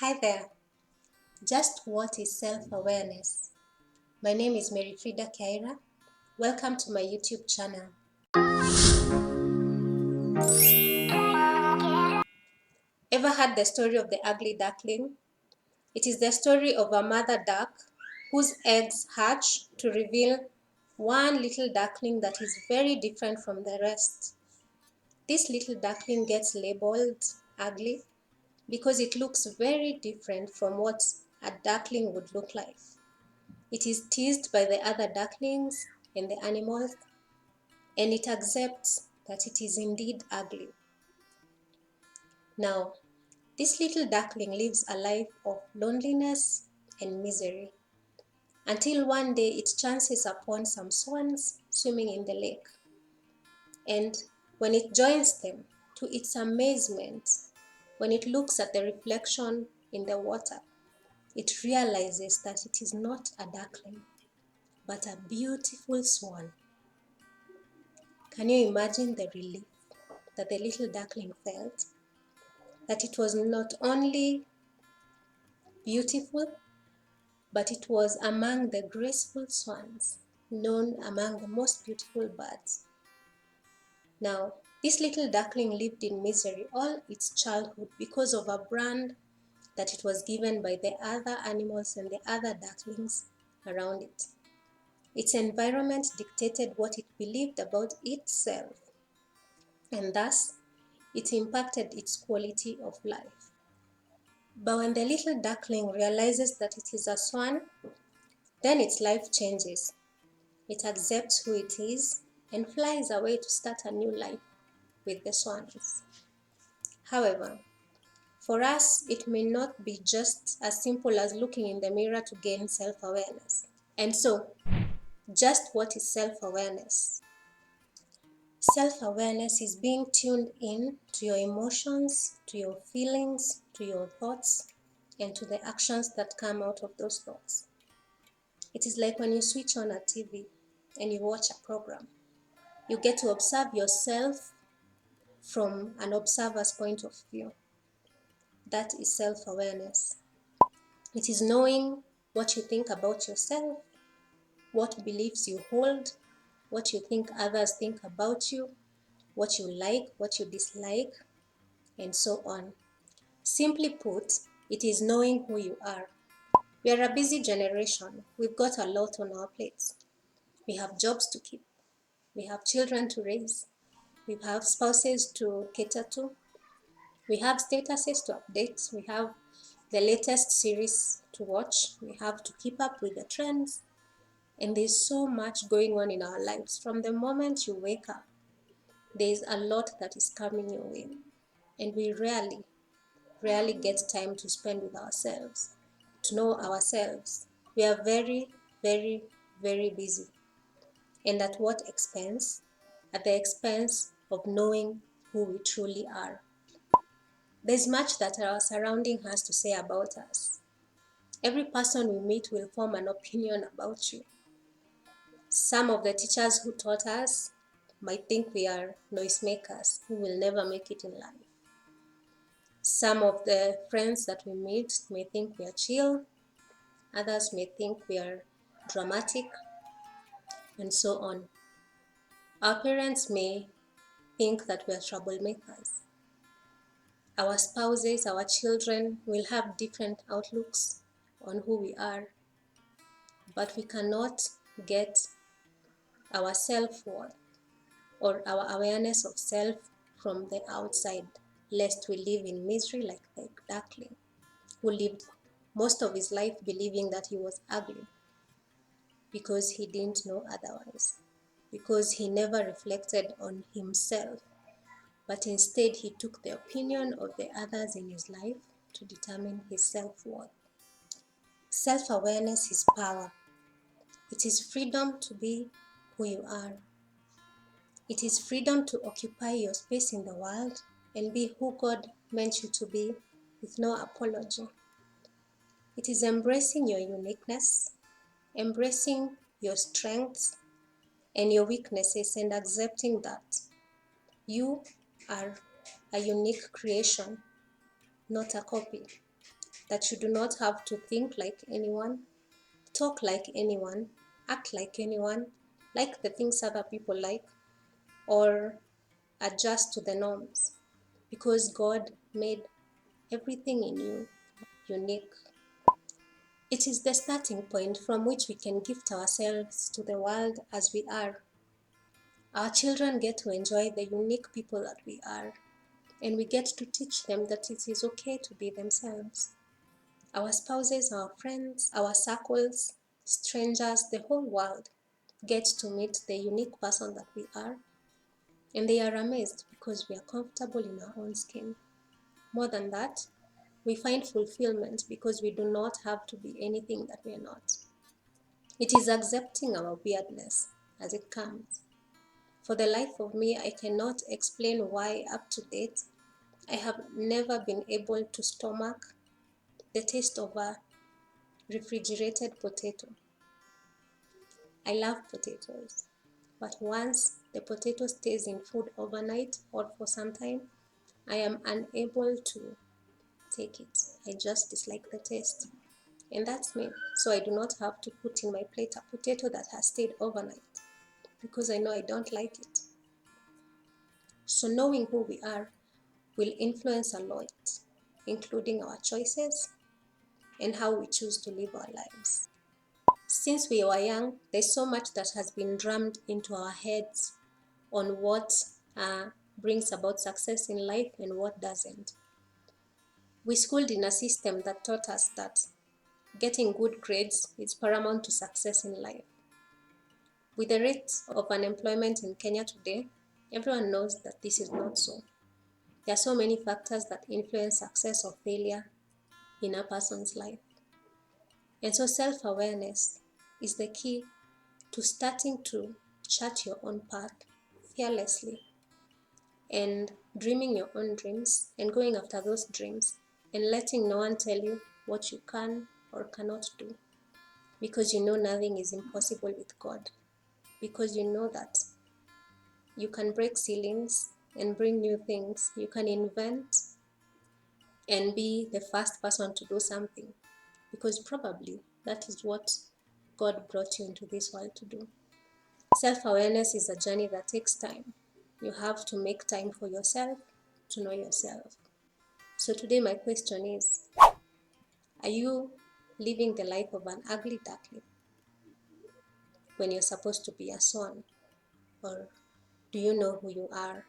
Hi there. Just what is self-awareness? My name is Mary Frida Kaira. Welcome to my YouTube channel. Ever heard the story of the ugly duckling? It is the story of a mother duck whose eggs hatch to reveal one little duckling that is very different from the rest. This little duckling gets labeled ugly because it looks very different from what a duckling would look like. It is teased by the other ducklings and the animals, and it accepts that it is indeed ugly. Now, this little duckling lives a life of loneliness and misery until one day it chances upon some swans swimming in the lake. And when it joins them, to its amazement, when it looks at the reflection in the water, it realizes that it is not a duckling, but a beautiful swan. Can you imagine the relief that the little duckling felt? That it was not only beautiful, but it was among the graceful swans, known among the most beautiful birds. Now, this little duckling lived in misery all its childhood because of a brand that it was given by the other animals and the other ducklings around it. Its environment dictated what it believed about itself, and thus it impacted its quality of life. But when the little duckling realizes that it is a swan, then its life changes. It accepts who it is and flies away to start a new life with the swans. However, for us, it may not be just as simple as looking in the mirror to gain self-awareness. And so, just what is self-awareness? Self-awareness is being tuned in to your emotions, to your feelings, to your thoughts, and to the actions that come out of those thoughts. It is like when you switch on a TV and you watch a program. You get to observe yourself from an observer's point of view. That is self-awareness. It is knowing what you think about yourself, what beliefs you hold, what you think others think about you, what you like, what you dislike, and so on. Simply put, it is knowing who you are. We are a busy generation. We've got a lot on our plates. We have jobs to keep. We have children to raise. We have spouses to cater to. We have statuses to update. We have the latest series to watch. We have to keep up with the trends. And there's so much going on in our lives. From the moment you wake up, there's a lot that is coming your way. And we rarely get time to spend with ourselves, to know ourselves. We are very, very, very busy. And at what expense? At the expense of knowing who we truly are. There's much that our surrounding has to say about us. Every person we meet will form an opinion about you. Some of the teachers who taught us might think we are noisemakers who will never make it in life. Some of the friends that we meet may think we are chill. Others may think we are dramatic, and so on. Our parents may think that we are troublemakers. Our spouses, our children will have different outlooks on who we are, but we cannot get our self-worth or our awareness of self from the outside, lest we live in misery like the duckling, who lived most of his life believing that he was ugly because he didn't know otherwise, because he never reflected on himself, but instead he took the opinion of the others in his life to determine his self-worth. Self-awareness is power. It is freedom to be who you are. It is freedom to occupy your space in the world and be who God meant you to be with no apology. It is embracing your uniqueness, embracing your strengths and your weaknesses, and accepting that you are a unique creation, not a copy. that you do not have to think like anyone, talk like anyone, act like anyone, like the things other people like, or adjust to the norms, because God made everything in you unique. It is the starting point from which we can gift ourselves to the world as we are. Our children get to enjoy the unique people that we are, and we get to teach them that it is okay to be themselves. Our spouses, our friends, our circles, strangers, the whole world gets to meet the unique person that we are, and they are amazed because we are comfortable in our own skin. More than that, we find fulfillment because we do not have to be anything that we are not. It is accepting our weirdness as it comes. For the life of me, I cannot explain why up to date I have never been able to stomach the taste of a refrigerated potato. I love potatoes, but once the potato stays in food overnight or for some time, I am unable to take it. I just dislike the taste. And that's me. So I do not have to put in my plate a potato that has stayed overnight because I know I don't like it. So knowing who we are will influence a lot, including our choices and how we choose to live our lives. Since we were young, there's so much that has been drummed into our heads on what brings about success in life and what doesn't. We schooled in a system that taught us that getting good grades is paramount to success in life. With the rate of unemployment in Kenya today, everyone knows that this is not so. There are so many factors that influence success or failure in a person's life. And so self-awareness is the key to starting to chart your own path fearlessly and dreaming your own dreams and going after those dreams and letting no one tell you what you can or cannot do, because you know nothing is impossible with God, because you know that you can break ceilings and bring new things. You can invent and be the first person to do something, because probably that is what God brought you into this world to do. Self-awareness is a journey that takes time. You have to make time for yourself to know yourself. So today my question is, are you living the life of an ugly duckling when you're supposed to be a swan? Or do you know who you are